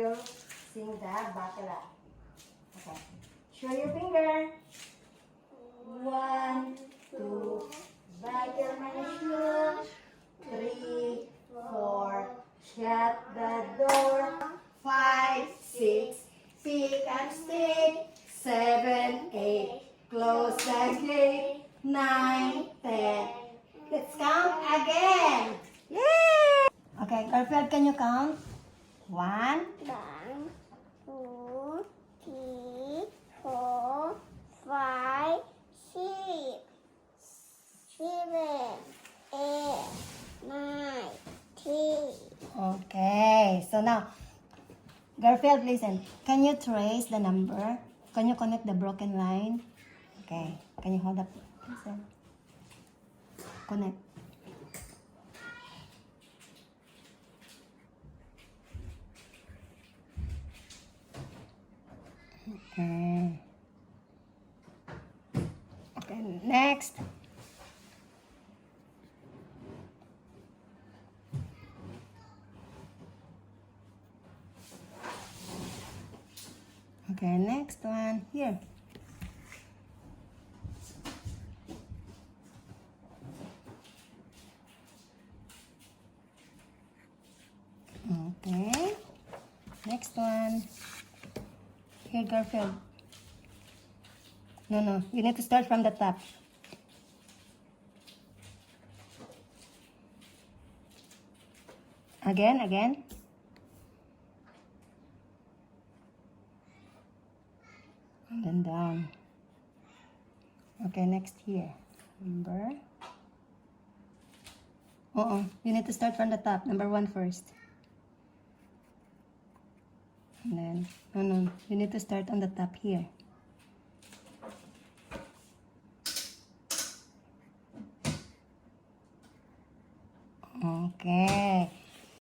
will sing the bacala. Okay. Show your finger. 1, 2, buckle my shoes. 3, 4, shut the door. 5, 6, pick up stick. 7, 8, close the gate. 9, 10. Let's count again. Yay! Okay, Garfield, can you count? 1, 1, 2, 3, 4, 5, 6, 7, 8, 9, 10. Okay, so now, Garfield, listen. Can you trace the number? Can you connect the broken line? Okay, can you hold up? Listen. Connect. Okay. Okay, next. Okay, next one. Here. Okay. Next one. Here, Garfield. No. You need to start from the top. Again. And then down. Okay, next here. Number. You need to start from the top. Number 1 first. And then, no. You need to start on the top here. Okay.